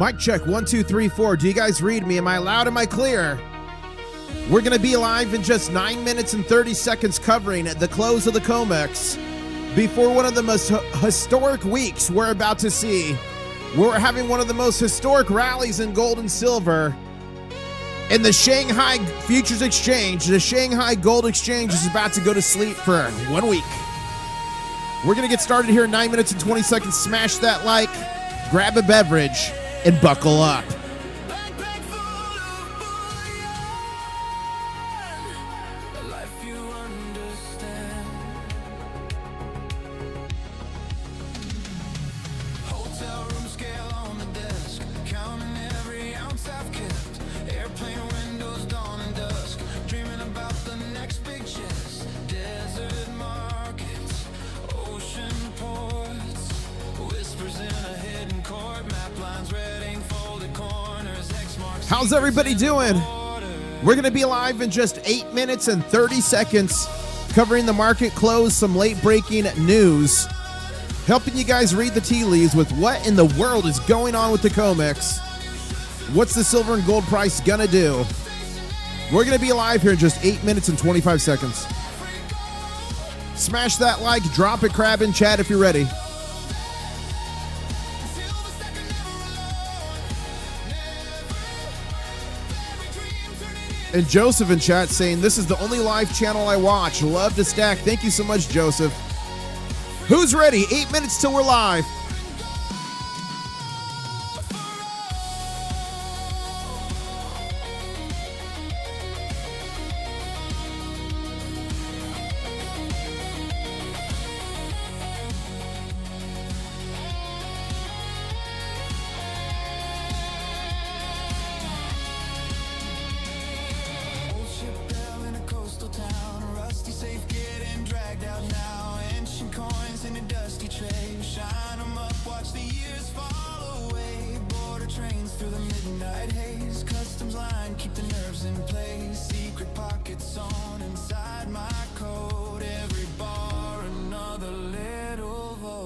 Mic check, 1, 2, 3, 4. Do you guys read me? Am I loud? Am I clear? We're going to be live in just 9 minutes and 30 seconds covering the close of the COMEX before one of the most historic weeks we're about to see. We're having one of the most historic rallies in gold and silver in the Shanghai Futures Exchange. The Shanghai Gold Exchange is about to go to sleep for 1 week. We're going to get started here in 9 minutes and 20 seconds. Smash that like, grab a beverage, and buckle up. How's everybody doing? We're going to be live in just 8 minutes and 30 seconds, covering the market close, some late breaking news, helping you guys read the tea leaves with what in the world is going on with the COMEX. What's the silver and gold price going to do? We're going to be live here in just 8 minutes and 25 seconds. Smash that like, drop a crab in chat if you're ready. And Joseph in chat saying, this is the only live channel I watch. Love to stack. Thank you so much, Joseph. Who's ready? 8 minutes till we're live.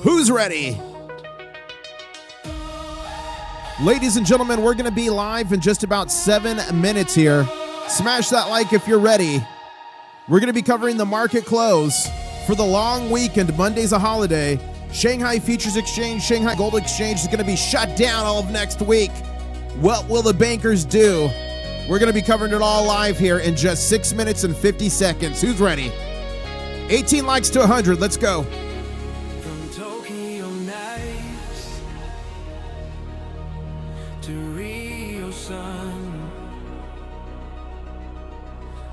Who's ready? Ladies and gentlemen, we're going to be live in just about 7 minutes here. Smash that like if you're ready. We're going to be covering the market close for the long weekend. Monday's a holiday. Shanghai Futures Exchange, Shanghai Gold Exchange is going to be shut down all of next week. What will the bankers do? We're going to be covering it all live here in just 6 minutes and 50 seconds. Who's ready? 18 likes to 100. Let's go.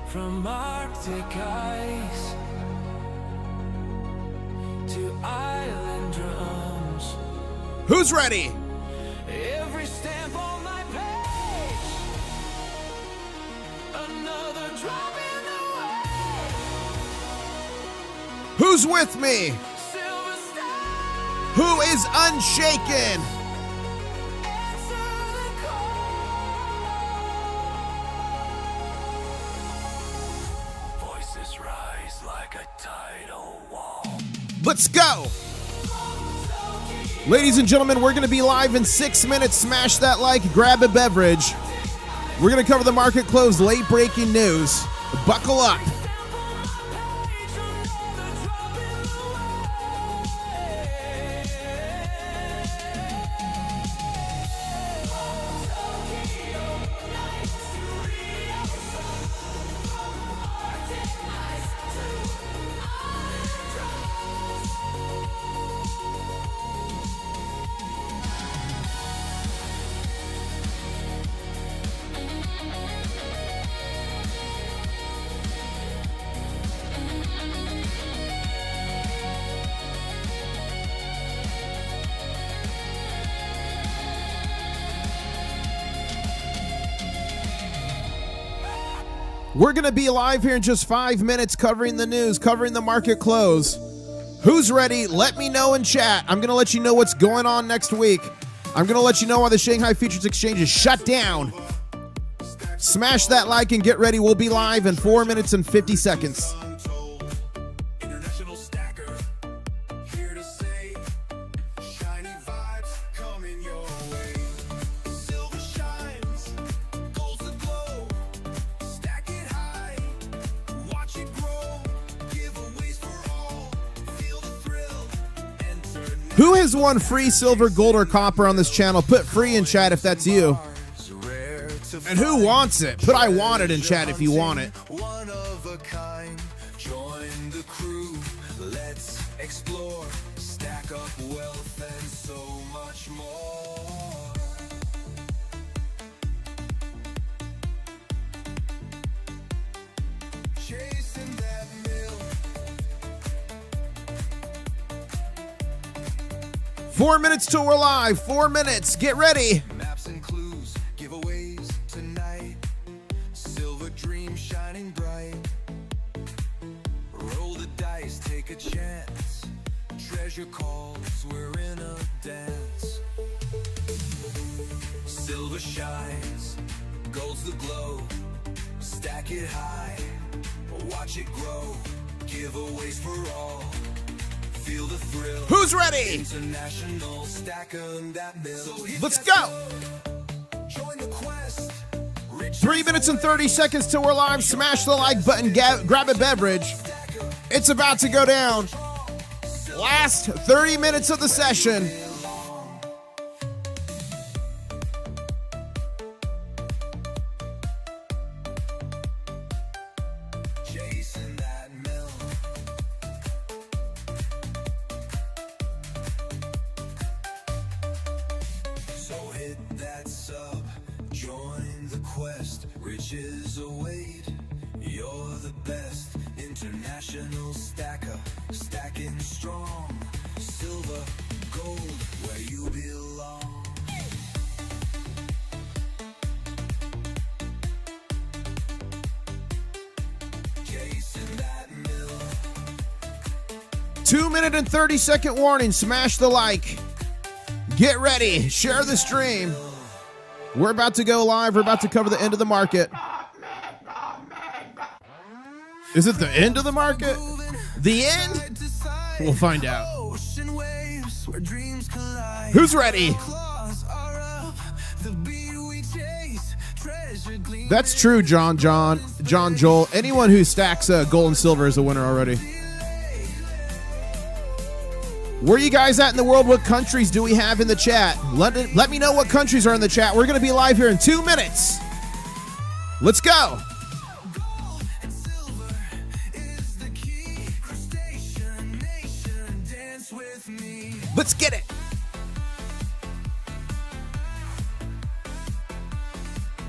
From Arctic ice to island drums. Who's ready? Every stamp on my page, another drop in the way. Who's with me? Silver star. Who is unshaken? Let's go. Ladies and gentlemen, we're going to be live in 6 minutes. Smash that like, grab a beverage. We're going to cover the market close, late breaking news. Buckle up. We're going to be live here in just 5 minutes covering the news, covering the market close. Who's ready? Let me know in chat. I'm going to let you know what's going on next week. I'm going to let you know why the Shanghai Futures Exchange is shut down. Smash that like and get ready. We'll be live in 4 minutes and 50 seconds. Stacker, here to say, shiny vibes coming your way. Who has won free silver, gold, or copper on this channel? Put free in chat if that's you. And who wants it? Put I want it in chat if you want it. One of a kind, join the crew. Let's explore, stack up wealth and so much more. Chasing that mill. 4 minutes till we're live. 4 minutes. Get ready. Maps and clues, giveaways tonight. Silver dream shining bright. Roll the dice, take a chance. Treasure calls, we're in a dance. Silver shines, gold's the glow. Stack it high, watch it grow. Giveaways for all. Feel the thrill. Who's ready? International stacker that mill. So hit Let's that go. Join the quest. 3 minutes and 30 seconds till we're live. Smash the like button. Grab a beverage. It's about to go down. Last 30 minutes of the session. Chasing that mill. So hit that sub, join the quest. Riches await, you're the best. International stacker, stacking strong. Silver, gold, where you belong. Chasing that mill. 2 minute and 30 second warning. Smash the like. Get ready. Share the stream. We're about to go live. We're about to cover the end of the market. Is it the end of the market? The end? We'll find out. Ocean waves where dreams collide. Who's ready? Claws are up, the beat we chase. Treasure gleaming. That's true, John Joel. Anyone who stacks gold and silver is a winner already. Where are you guys at in the world? What countries do we have in the chat? Let me know what countries are in the chat. We're going to be live here in 2 minutes. Let's go. Gold and silver is the key. Crustacean nation, dance with me. Let's get it.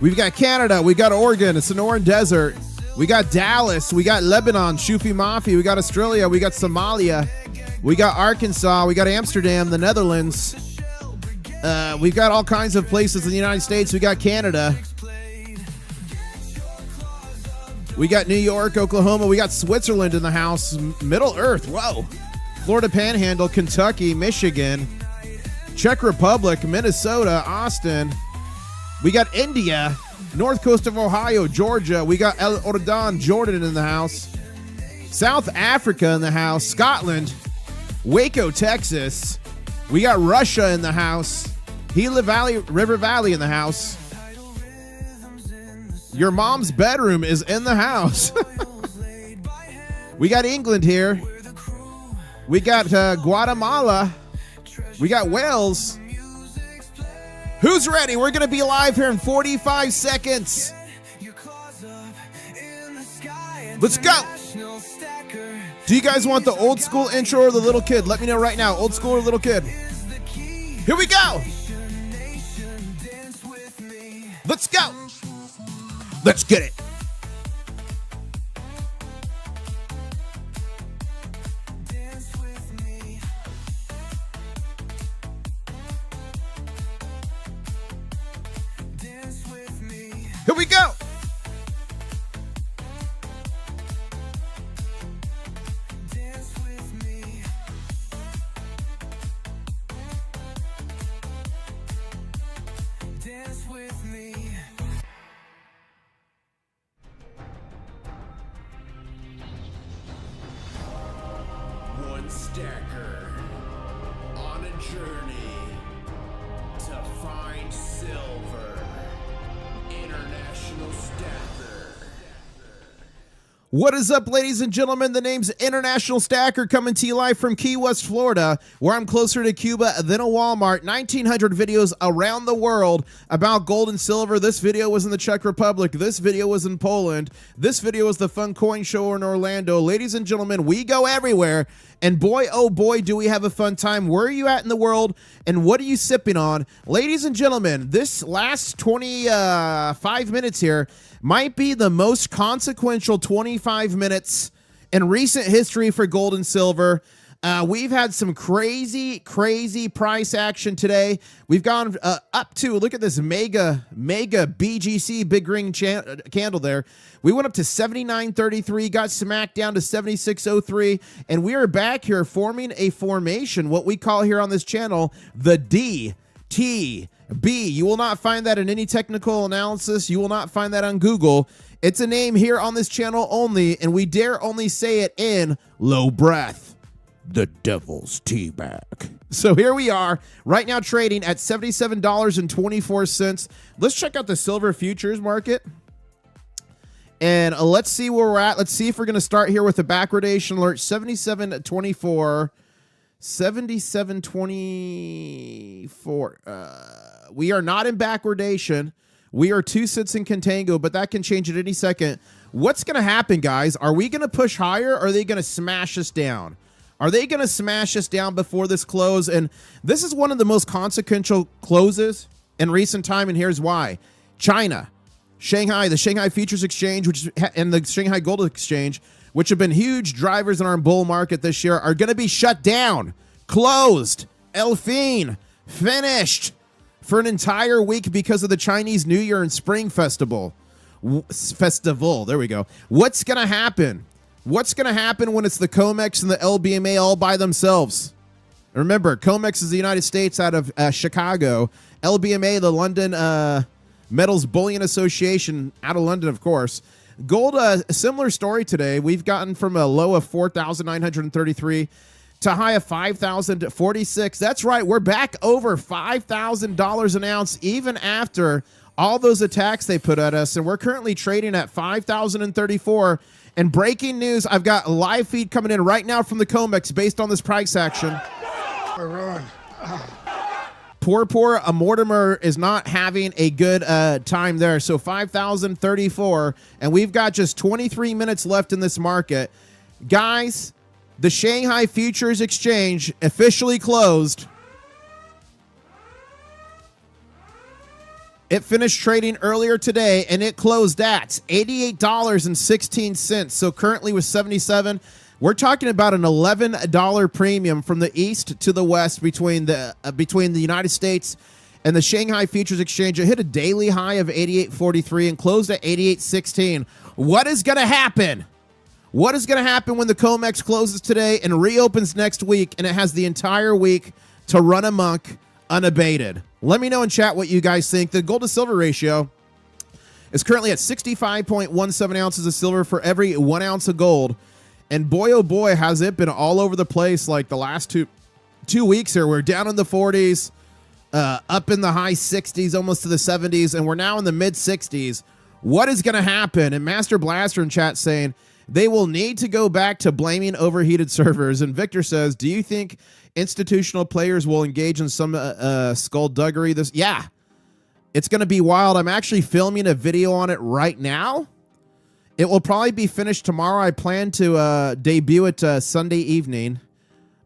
We've got Canada. We got Oregon. It's the Sonoran Desert. We got Dallas. We got Lebanon. Shufi Mafi. We got Australia. We got Somalia. We got Arkansas. We got Amsterdam, the Netherlands. We've got all kinds of places in the United States. We got Canada. We got New York, Oklahoma. We got Switzerland in the house. Middle Earth. Whoa. Florida Panhandle, Kentucky, Michigan, Czech Republic, Minnesota, Austin. We got India, North Coast of Ohio, Georgia. We got El Ordan, Jordan in the house. South Africa in the house. Scotland. Waco, Texas. We got Russia in the house. Gila Valley, River Valley in the house. Your mom's bedroom is in the house. We got England here. We got Guatemala. We got Wales. Who's ready? We're going to be live here in 45 seconds. Let's go. Do you guys want the old school intro or the little kid? Let me know right now. Old school or little kid? Here we go. Let's go. Let's get it. Here we go. One stacker on a journey to find silver. International stacker. What is up, ladies and gentlemen? The name's International Stacker, coming to you live from Key West, Florida, where I'm closer to Cuba than a Walmart. 1,900 videos around the world about gold and silver. This video was in the Czech Republic. This video was in Poland. This video was the Fun Coin Show in Orlando. Ladies and gentlemen, we go everywhere. And boy, oh boy, do we have a fun time. Where are you at in the world, and what are you sipping on? Ladies and gentlemen, this last 25 minutes here might be the most consequential 25 minutes in recent history for gold and silver. We've had some crazy price action today. We've gone up to, look at this mega BGC big ring candle there. We went up to 79.33, got smacked down to 76.03, and we are back here forming a formation, what we call here on this channel, the DTB. You will not find that in any technical analysis. You will not find that on Google. It's a name here on this channel only, and we dare only say it in low breath. The devil's tea bag. So here we are right now trading at $77.24. Let's check out the silver futures market. And let's see where we're at. Let's see if we're going to start here with a backwardation alert. 77.24. 77.24. We are not in backwardation. We are 2 cents in contango, but that can change at any second. What's going to happen, guys? Are we going to push higher, or are they going to smash us down? Are they going to smash us down before this close? And this is one of the most consequential closes in recent time, and here's why. China, Shanghai, the Shanghai Futures Exchange, and the Shanghai Gold Exchange, which have been huge drivers in our bull market this year, are going to be shut down, closed, finished for an entire week because of the Chinese New Year and Spring Festival. There we go. What's going to happen? What's going to happen when it's the COMEX and the LBMA all by themselves? Remember, COMEX is the United States out of Chicago. LBMA, the London Metals Bullion Association out of London, of course. Gold, a similar story today. We've gotten from a low of 4,933 to a high of 5,046. That's right. We're back over $5,000 an ounce, even after all those attacks they put at us. And we're currently trading at 5,034. And breaking news, I've got a live feed coming in right now from the COMEX based on this price action. Poor Mortimer is not having a good time there. So 5,034, and we've got just 23 minutes left in this market. Guys, the Shanghai Futures Exchange officially closed. It finished trading earlier today, and it closed at $88.16. So currently with 77, we're talking about an $11 premium from the east to the west between the United States and the Shanghai Futures Exchange. It hit a daily high of 88.43 and closed at 88.16. What is going to happen? What is going to happen when the COMEX closes today and reopens next week, and it has the entire week to run amok unabated? Let me know in chat what you guys think. The gold to silver ratio is currently at 65.17 ounces of silver for every 1 ounce of gold. And boy, oh boy, has it been all over the place like the last two weeks here. We're down in the 40s, up in the high 60s, almost to the 70s, and we're now in the mid 60s. What is going to happen? And Master Blaster in chat saying they will need to go back to blaming overheated servers. And Victor says, do you think institutional players will engage in some skullduggery? Yeah, it's going to be wild. I'm actually filming a video on it right now. It will probably be finished tomorrow. I plan to debut it Sunday evening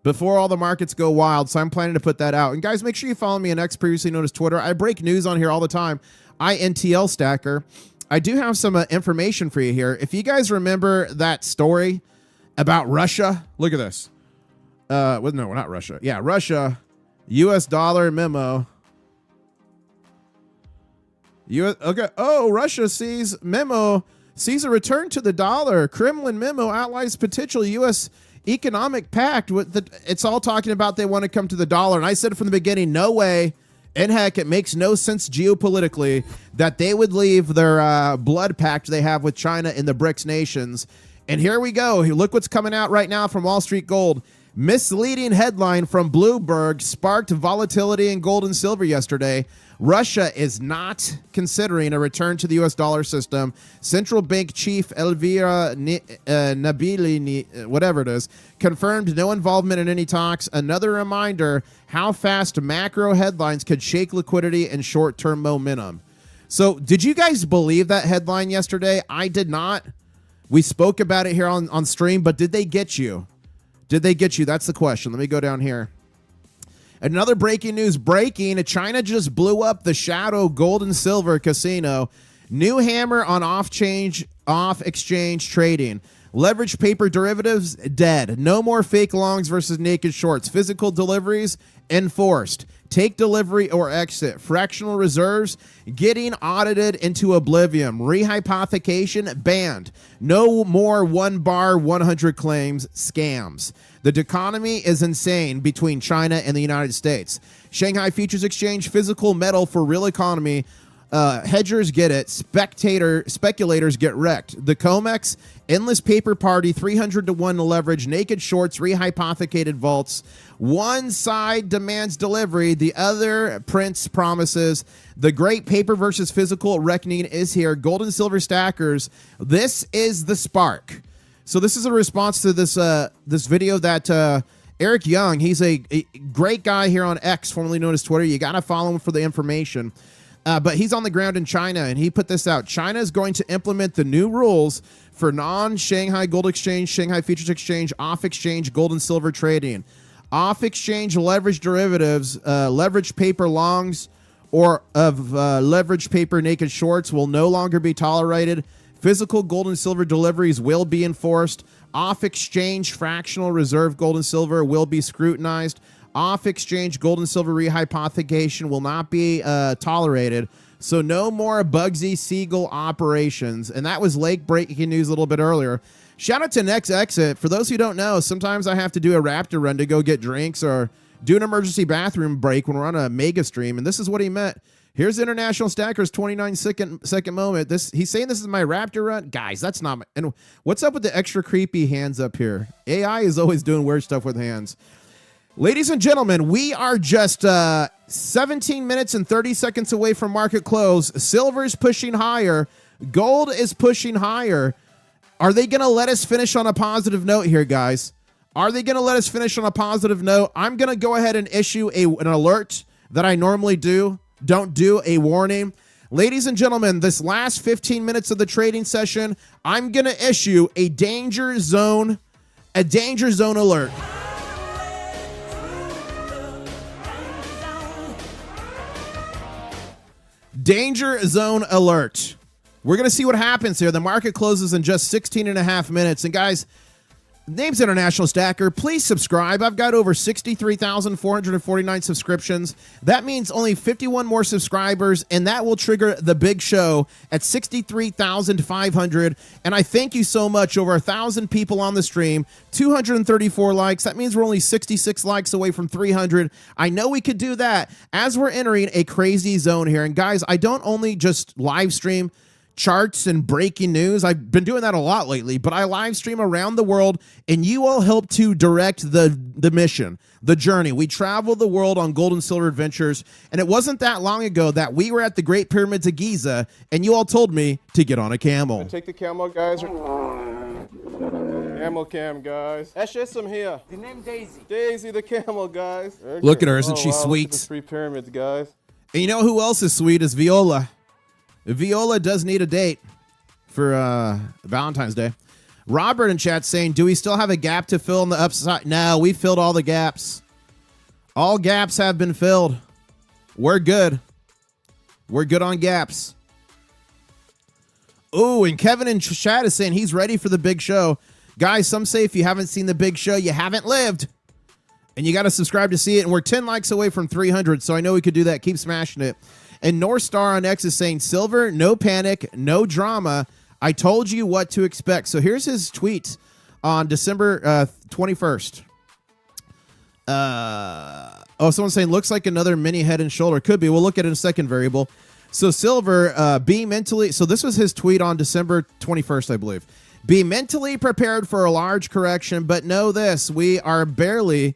before all the markets go wild, so I'm planning to put that out. And guys, make sure you follow me on X, previously known as Twitter. I break news on here all the time. Intl-Stacker. I do have some information for you here. If you guys remember that story about Russia, look at this. Well, no, not Russia. Yeah, Russia, U.S. dollar memo. Okay. Oh, Russia sees a return to the dollar. Kremlin memo outlines potential U.S. economic pact. It's all talking about they want to come to the dollar. And I said from the beginning, no way. And heck, it makes no sense geopolitically that they would leave their blood pact they have with China and the BRICS nations. And here we go. Look what's coming out right now from Wall Street Gold. Misleading headline from Bloomberg sparked volatility in gold and silver yesterday. Russia is not considering a return to the U.S. dollar system. Central Bank Chief Elvira Nabili, whatever it is, confirmed no involvement in any talks. Another reminder how fast macro headlines could shake liquidity and short-term momentum. So did you guys believe that headline yesterday? I did not. We spoke about it here on stream, but did they get you? Did they get you? That's the question. Let me go down here. Another breaking news. China just blew up the shadow gold and silver casino. New hammer on off-exchange trading. Leveraged paper derivatives, dead. No more fake longs versus naked shorts. Physical deliveries, enforced. Take delivery or exit. Fractional reserves, getting audited into oblivion. Rehypothecation, banned. No more 1 bar, 100 claims, scams. The economy is insane between China and the United States. Shanghai Futures Exchange, physical metal for real economy. Hedgers get it. Speculators get wrecked. The COMEX, endless paper party, 300-to-1 leverage, naked shorts, rehypothecated vaults. One side demands delivery, the other prints promises. The great paper versus physical reckoning is here. Gold and silver stackers, this is the spark. So this is a response to this video that Eric Young, he's a great guy here on X, formerly known as Twitter. You got to follow him for the information. But he's on the ground in China, and he put this out. China is going to implement the new rules for non-Shanghai Gold Exchange, Shanghai Futures Exchange, off-exchange gold and silver trading. Off-exchange leverage derivatives, leveraged paper longs, or of leveraged paper naked shorts will no longer be tolerated. Physical gold and silver deliveries will be enforced. Off-exchange fractional reserve gold and silver will be scrutinized. Off-exchange gold and silver rehypothecation will not be tolerated. So no more Bugsy Siegel operations. And that was late breaking news a little bit earlier. Shout out to Next Exit. For those who don't know, sometimes I have to do a Raptor run to go get drinks or do an emergency bathroom break when we're on a mega stream. And this is what he meant. Here's International Stacker's 29-second moment. He's saying this is my Raptor run. Guys, that's not my... And what's up with the extra creepy hands up here? AI is always doing weird stuff with hands. Ladies and gentlemen, we are just 17 minutes and 30 seconds away from market close. Silver is pushing higher. Gold is pushing higher. Are they going to let us finish on a positive note here, guys? Are they going to let us finish on a positive note? I'm going to go ahead and issue an alert that I normally do. Don't do a warning. Ladies and gentlemen, this last 15 minutes of the trading session, I'm going to issue a danger zone alert. Danger zone alert. We're going to see what happens here. The market closes in just 16 and a half minutes. And guys, name's International Stacker. Please subscribe. I've got over 63,449 subscriptions. That means only 51 more subscribers, and that will trigger the big show at 63,500. And I thank you so much. Over 1,000 people on the stream, 234 likes. That means we're only 66 likes away from 300. I know we could do that as we're entering a crazy zone here. And guys, I don't only just live stream charts and breaking news. I've been doing that a lot lately, but I live stream around the world, and you all help to direct the mission, the journey. We travel the world on gold and silver adventures, and it wasn't that long ago that we were at the Great Pyramids of Giza, and you all told me to get on a camel. Take the camel, guys. Camel cam, guys. That's just some here. The name Daisy. Daisy the camel, guys. Okay. Look at her, isn't she sweet? Look at the 3 pyramids, guys. And you know who else is sweet is Viola. Viola does need a date for Valentine's Day. Robert in chat saying, do we still have a gap to fill in the upside? No, we filled all the gaps. All gaps have been filled. We're good. We're good on gaps. Oh, and Kevin in chat is saying he's ready for the big show. Guys, some say if you haven't seen the big show, you haven't lived. And you got to subscribe to see it. And we're 10 likes away from 300, so I know we could do that. Keep smashing it. And North Star on X is saying, silver, no panic, no drama. I told you what to expect. So here's his tweet on December 21st. Someone's saying, looks like another mini head and shoulder. Could be. We'll look at it in a second variable. So silver, be mentally... So this was his tweet on December 21st, I believe. Be mentally prepared for a large correction, but know this, we have barely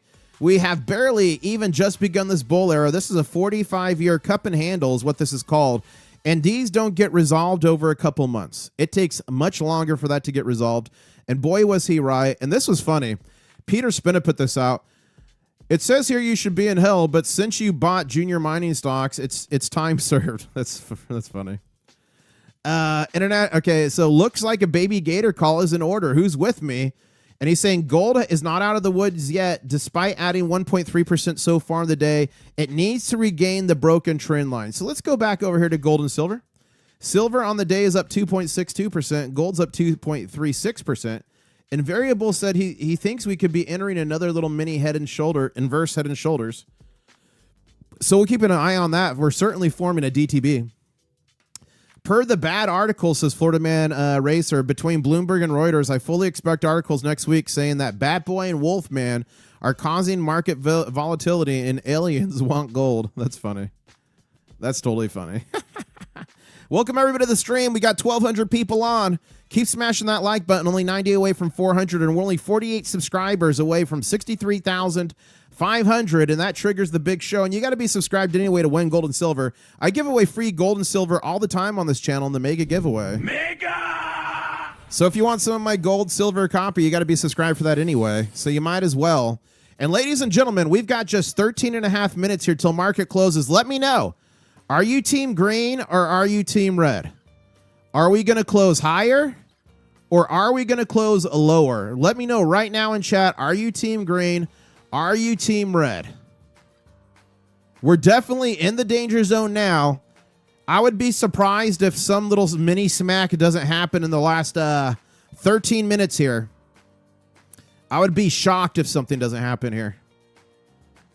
even just begun this bull era. This is a 45-year cup and handle is what this is called. And these don't get resolved over a couple months. It takes much longer for that to get resolved. And boy, was he right. And this was funny. Peter Spinna put this out. It says here you should be in hell, but since you bought junior mining stocks, it's time served. That's funny. Internet. Okay, so looks like a baby gator call is in order. Who's with me? And he's saying gold is not out of the woods yet, despite adding 1.3% so far in the day. It needs to regain the broken trend line. So let's go back over here to gold and silver. Silver on the day is up 2.62%. Gold's up 2.36%. And Variable said he thinks we could be entering another little mini inverse head and shoulders. So we'll keep an eye on that. We're certainly forming a DTB. Per the bad article, says Florida Man Racer, between Bloomberg and Reuters, I fully expect articles next week saying that Bat Boy and Wolfman are causing market volatility and aliens want gold. That's funny. That's totally funny. Welcome, everybody, to the stream. We got 1,200 people on. Keep smashing that like button. Only 90 away from 400, and we're only 48 subscribers away from 63,500, and that triggers the big show. And you got to be subscribed anyway to win gold and silver. I give away free gold and silver all the time on this channel in the mega giveaway. Mega! So if you want some of my gold, silver copy, you got to be subscribed for that anyway. So you might as well. And ladies and gentlemen, we've got just 13 and a half minutes here till market closes. Let me know. Are you team green or are you team red? Are we going to close higher or are we going to close lower? Let me know right now in chat. Are you team green? Are you team red? We're definitely in the danger zone now. I would be surprised if some little mini smack doesn't happen in the last 13 minutes here. I would be shocked if something doesn't happen here.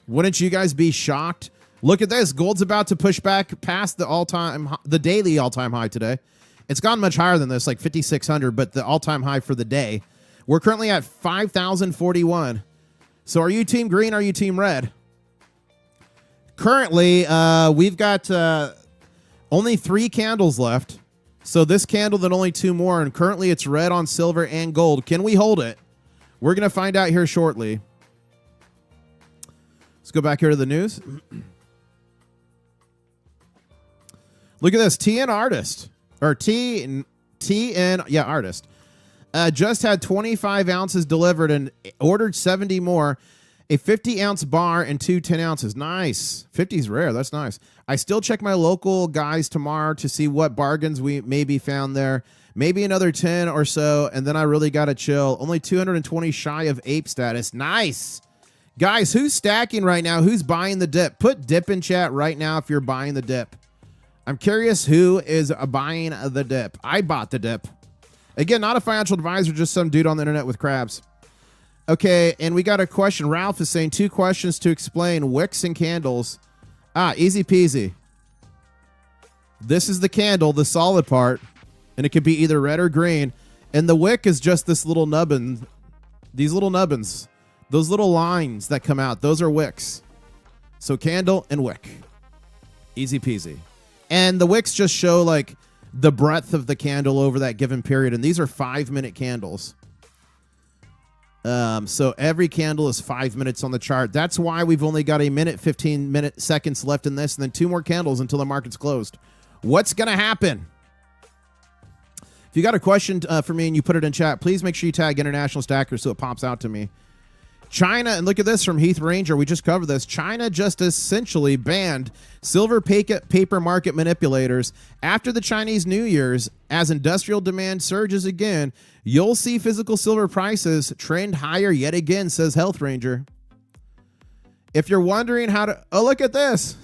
Wouldn't you guys be shocked? Look at this. Gold's about to push back past the daily all-time high today. It's gone much higher than this, like 5,600, but the all-time high for the day. We're currently at 5,041. So are you team green? Are you team red? Currently, we've got only 3 candles left. So this candle, then only 2 more. And currently it's red on silver and gold. Can we hold it? We're going to find out here shortly. Let's go back here to the news. Look at this. TN Artist. Or TN, yeah, Artist. Just had 25 ounces delivered and ordered 70 more. A 50-ounce bar and 2 10 ounces. Nice. 50 is rare. That's nice. I still check my local guys tomorrow to see what bargains we maybe found there. Maybe another 10 or so, and then I really got to chill. Only 220 shy of ape status. Nice. Guys, who's stacking right now? Who's buying the dip? Put dip in chat right now if you're buying the dip. I'm curious who is buying the dip. I bought the dip. Again, not a financial advisor, just some dude on the internet with crabs. Okay, and we got a question. Ralph is saying 2 questions to explain wicks and candles. Easy peasy. This is the candle, the solid part, and it could be either red or green. And the wick is just this little nubbin. These little nubbins. Those little lines that come out, those are wicks. So candle and wick. Easy peasy. And the wicks just show like the breadth of the candle over that given period. And these are 5-minute candles. So every candle is 5 minutes on the chart. That's why we've only got a minute, 15 seconds left in this, and then 2 more candles until the market's closed. What's going to happen? If you got a question for me and you put it in chat, please make sure you tag International Stacker so it pops out to me. China, and look at this from Heath Ranger. We just covered this. China just essentially banned silver paper market manipulators after the Chinese New Year's. As industrial demand surges again, you'll see physical silver prices trend higher yet again, says Health Ranger. If you're wondering how to... Oh, look at this.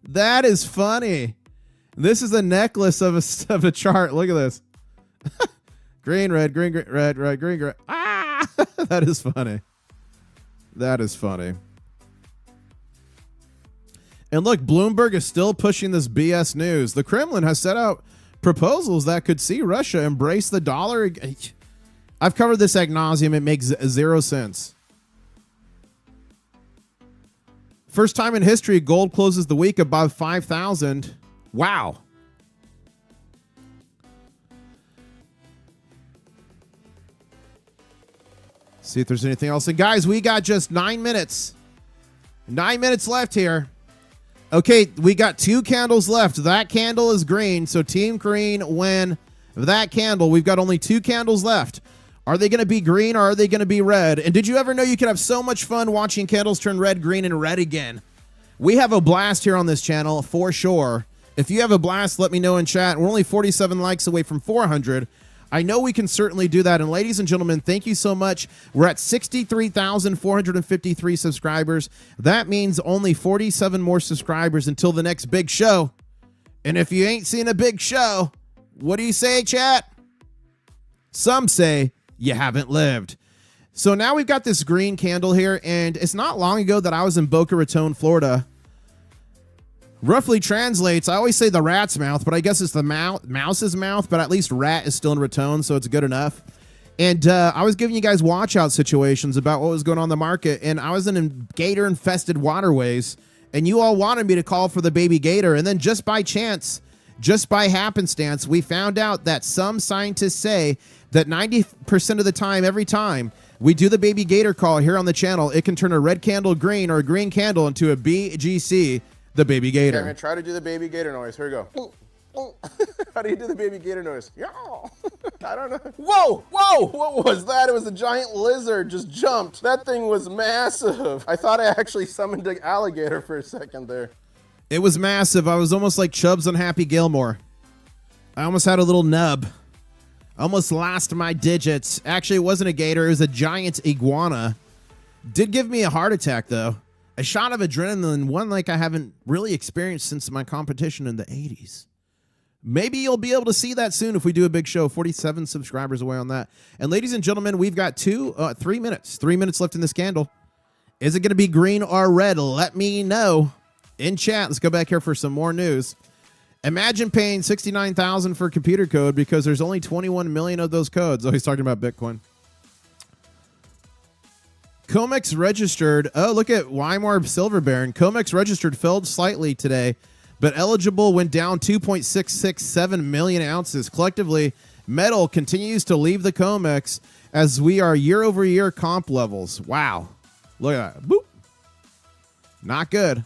That is funny. This is a necklace of a chart. Look at this. Green, red, green, red, red, green, red. Ah! That is funny. That is funny. And look, Bloomberg is still pushing this BS news. The Kremlin has set out proposals that could see Russia embrace the dollar. I've covered this ad nauseum. It makes 0 sense. First time in history, gold closes the week above 5,000. Wow. See if there's anything else. And guys, we got just 9 minutes. 9 minutes left here. Okay, we got 2 candles left. That candle is green, so Team Green win that candle. We've got only 2 candles left. Are they going to be green or are they going to be red? And did you ever know you could have so much fun watching candles turn red, green, and red again? We have a blast here on this channel for sure. If you have a blast, let me know in chat. We're only 47 likes away from 400. I know we can certainly do that. And ladies and gentlemen, thank you so much. We're at 63,453 subscribers. That means only 47 more subscribers until the next big show. And if you ain't seen a big show, what do you say, chat? Some say you haven't lived. So now we've got this green candle here, and it's not long ago that I was in Boca Raton, Florida. Roughly translates, I always say the rat's mouth, but I guess it's the mouse's mouth, but at least rat is still in Raton, so it's good enough. And I was giving you guys watch out situations about what was going on in the market, and I was in gator-infested waterways, and you all wanted me to call for the baby gator, and then just by chance, just by happenstance, we found out that some scientists say that 90% of the time, every time we do the baby gator call here on the channel, it can turn a red candle green or a green candle into a BGC, the baby gator. Okay, I'm going to try to do the baby gator noise. Here we go. How do you do the baby gator noise? Yeah. I don't know. Whoa, whoa, what was that? It was a giant lizard just jumped. That thing was massive. I thought I actually summoned an alligator for a second there. It was massive. I was almost like Chubbs on Happy Gilmore. I almost had a little nub. Almost lost my digits. Actually, it wasn't a gator. It was a giant iguana. Did give me a heart attack, though. A shot of adrenaline, one like I haven't really experienced since my competition in the 80s. Maybe you'll be able to see that soon if we do a big show. 47 subscribers away on that. And ladies and gentlemen, we've got 3 minutes. 3 minutes left in this candle. Is it going to be green or red? Let me know in chat. Let's go back here for some more news. Imagine paying $69,000 for computer code because there's only 21 million of those codes. Oh, he's talking about Bitcoin. COMEX registered. Oh, look at Weimar Silver Baron. COMEX registered fell slightly today, but eligible went down 2.667 million ounces. Collectively, metal continues to leave the COMEX as we are year-over-year comp levels. Wow. Look at that. Boop. Not good.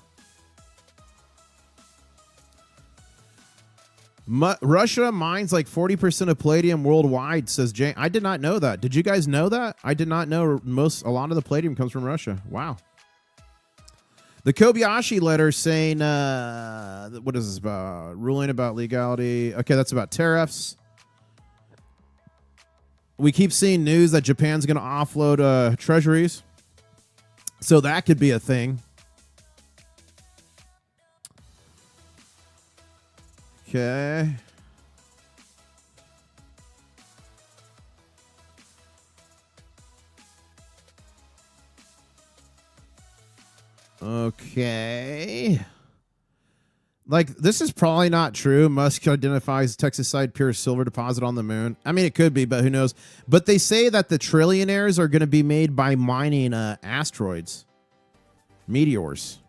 Russia mines like 40% of palladium worldwide, says Jane. I did not know that. Did you guys know that? I did not know a lot of the palladium comes from Russia. Wow. The Kobayashi letter saying, what is this about? Ruling about legality. Okay, that's about tariffs. We keep seeing news that Japan's going to offload treasuries. So that could be a thing. Okay. Okay. Like, this is probably not true. Musk identifies Texas side pure silver deposit on the moon. I mean, it could be, but who knows? But they say that the trillionaires are going to be made by mining asteroids, meteors.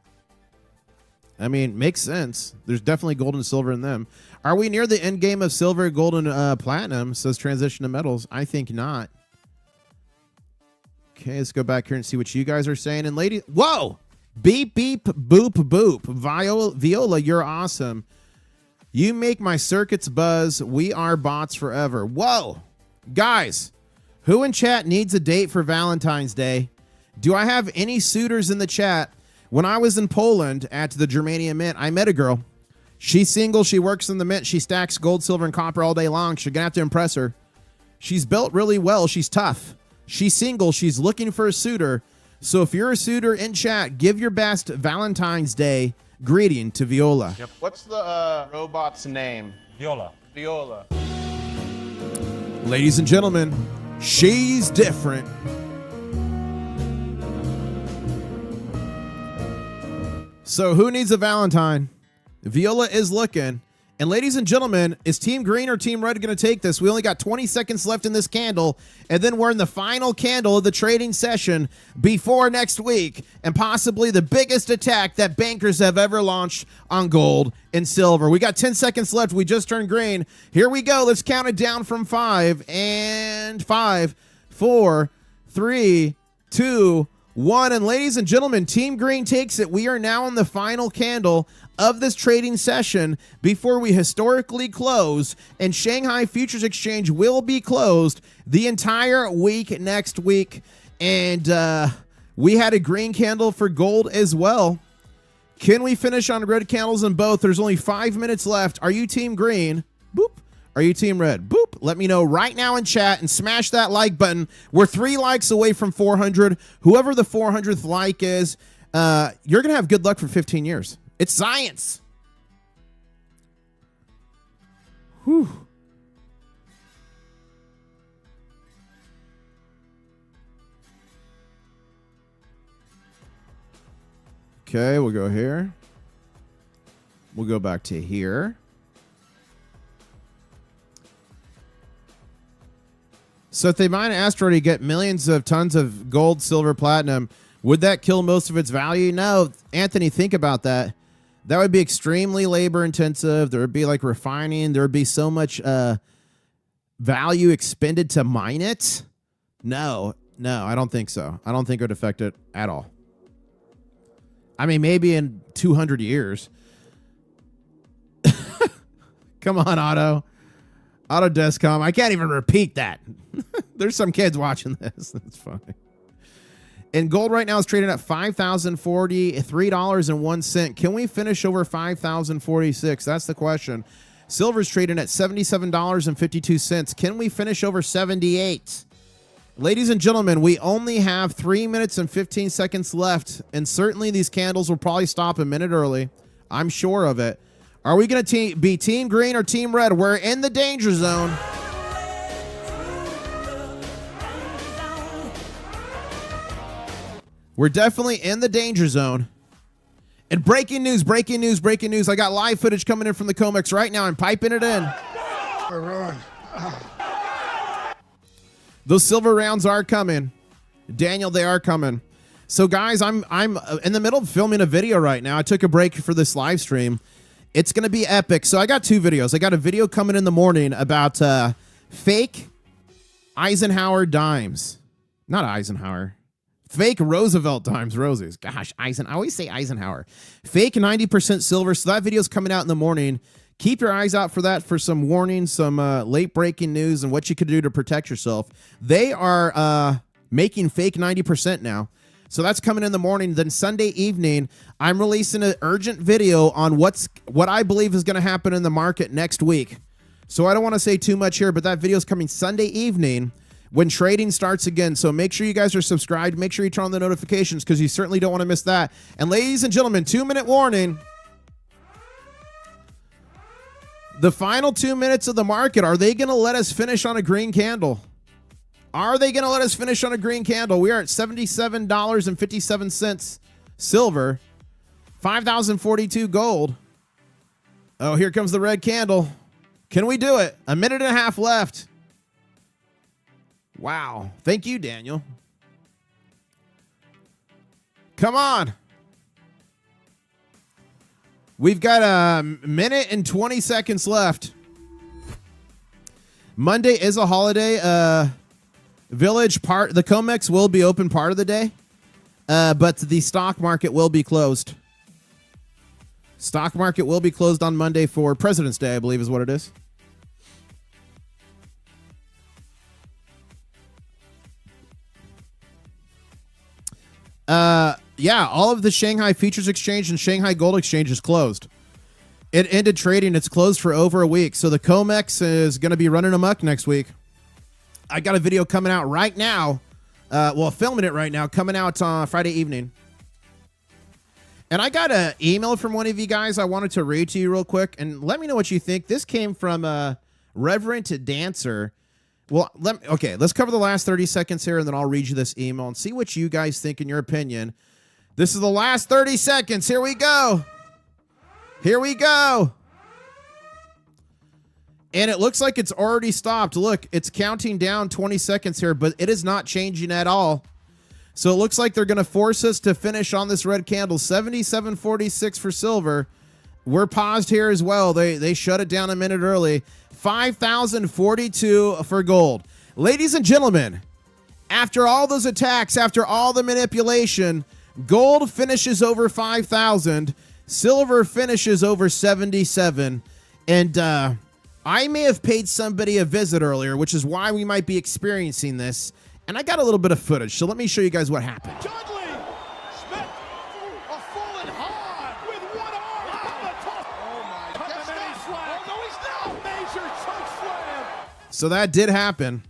I mean, makes sense. There's definitely gold and silver in them. Are we near the end game of silver, gold, and platinum? Says transition to metals. I think not. Okay, let's go back here and see what you guys are saying. And lady, whoa! Beep, beep, boop, boop. Viola, you're awesome. You make my circuits buzz. We are bots forever. Whoa! Guys, who in chat needs a date for Valentine's Day? Do I have any suitors in the chat? When I was in Poland at the Germania Mint, I met a girl. She's single. She works in the mint. She stacks gold, silver, and copper all day long. You're going to have to impress her. She's built really well. She's tough. She's single. She's looking for a suitor. So if you're a suitor in chat, give your best Valentine's Day greeting to Viola. Yep. What's the robot's name? Viola. Viola. Ladies and gentlemen, she's different. So who needs a Valentine? Viola is looking. And ladies and gentlemen, is Team Green or Team Red going to take this? We only got 20 seconds left in this candle. And then we're in the final candle of the trading session before next week. And possibly the biggest attack that bankers have ever launched on gold and silver. We got 10 seconds left. We just turned green. Here we go. Let's count it down from 5. And 5, 4, 3, 2, 1. And ladies and gentlemen, Team Green takes it. We are now on the final candle of this trading session before we historically close, and Shanghai Futures Exchange will be closed the entire week next week. And we had a green candle for gold as well. Can we finish on red candles in both? There's only 5 minutes left. Are you Team Green? Boop. Are you Team Red? Boop. Let me know right now in chat and smash that like button. We're 3 likes away from 400. Whoever the 400th like is, you're going to have good luck for 15 years. It's science. Whew. Okay, we'll go here. We'll go back to here. So if they mine an asteroid and get millions of tons of gold, silver, platinum, would that kill most of its value? No, Anthony, think about that. That would be extremely labor intensive. There would be like refining. There would be so much value expended to mine it. No, I don't think so. I don't think it would affect it at all. I mean, maybe in 200 years. Come on, Otto. Auto Descom. I can't even repeat that. There's some kids watching this. That's funny. And gold right now is trading at $5,043.01. Can we finish over $5,046? That's the question. Silver's trading at $77.52. Can we finish over 78? Ladies and gentlemen, we only have 3 minutes and 15 seconds left, and certainly these candles will probably stop a minute early. I'm sure of it. Are we going to be Team Green or Team Red? We're in the danger zone. We're definitely in the danger zone. And breaking news. I got live footage coming in from the COMEX right now. I'm piping it in. Those silver rounds are coming. Daniel, they are coming. So guys, I'm in the middle of filming a video right now. I took a break for this live stream. It's going to be epic. So I got 2 videos. I got a video coming in the morning about fake Eisenhower dimes. Not Eisenhower. Fake Roosevelt dimes, roses. Gosh, I always say Eisenhower. Fake 90% silver. So that video's coming out in the morning. Keep your eyes out for that for some warnings, some late breaking news, and what you could do to protect yourself. They are making fake 90% now. So that's coming in the morning. Then Sunday evening, I'm releasing an urgent video on what I believe is going to happen in the market next week. So I don't want to say too much here, but that video is coming Sunday evening when trading starts again. So make sure you guys are subscribed. Make sure you turn on the notifications because you certainly don't want to miss that. And ladies and gentlemen, 2-minute warning. The final 2 minutes of the market, are they going to let us finish on a green candle? Are they going to let us finish on a green candle? We are at $77.57 silver, 5,042 gold. Oh, here comes the red candle. Can we do it? 1.5 minutes left. Wow. Thank you, Daniel. Come on. We've got 1 minute and 20 seconds left. Monday is a holiday. Village part, the COMEX will be open part of the day, but the stock market will be closed. Stock market will be closed on Monday for President's Day, I believe is what it is. Yeah, all of the Shanghai Futures Exchange and Shanghai Gold Exchange is closed. It ended trading. It's closed for over a week. So the COMEX is going to be running amok next week. I got a video coming out right now. Filming it right now, coming out Friday evening. And I got an email from one of you guys I wanted to read to you real quick. And let me know what you think. This came from Reverend Dancer. Well, let's cover the last 30 seconds here, and then I'll read you this email and see what you guys think in your opinion. This is the last 30 seconds. Here we go. Here we go. And it looks like it's already stopped. Look, it's counting down 20 seconds here, but it is not changing at all. So it looks like they're going to force us to finish on this red candle. 77.46 for silver. We're paused here as well. They shut it down a minute early. 5,042 for gold. Ladies and gentlemen, After all those attacks, after all the manipulation, gold finishes over 5,000, silver finishes over 77, and I may have paid somebody a visit earlier, which is why we might be experiencing this, and I got a little bit of footage, so let me show you guys what happened. Dudley! Smith! A fallen hard with one arm on the top! Oh my God! Oh no, he's not! Major choke slam! So that did happen.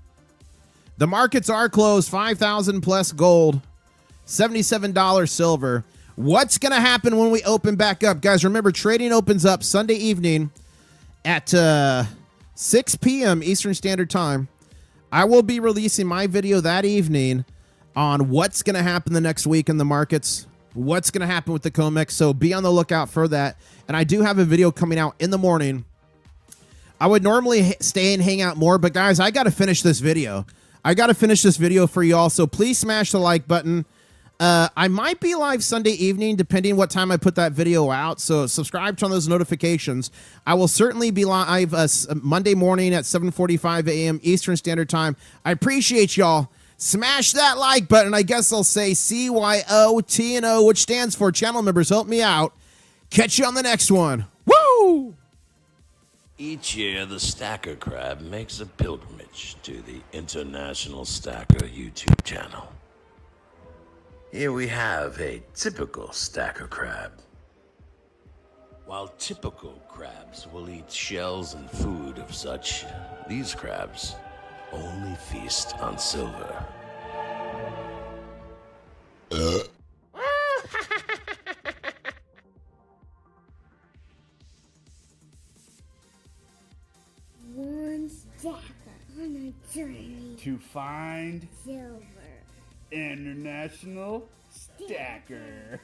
The markets are closed, 5,000 plus gold, $77 silver. What's going to happen when we open back up? Guys, remember, trading opens up Sunday evening at 6 p.m. Eastern Standard Time. I will be releasing my video that evening on what's going to happen the next week in the markets, what's going to happen with the COMEX, so be on the lookout for that. And I do have a video coming out in the morning. I would normally stay and hang out more, but guys, I got to finish this video. I got to finish this video for you all, so please smash the like button. I might be live Sunday evening, depending what time I put that video out, so subscribe, turn on those notifications. I will certainly be live Monday morning at 7:45 a.m. Eastern Standard Time. I appreciate y'all. Smash that like button. I guess I'll say CYOTNO, which stands for channel members. Help me out. Catch you on the next one. Woo! Each year, the Stacker Crab makes a pilgrimage to the International Stacker YouTube channel. Here we have a typical Stacker Crab. While typical crabs will eat shells and food of such, these crabs only feast on silver. One stacker on a journey To find silver. International Stacker.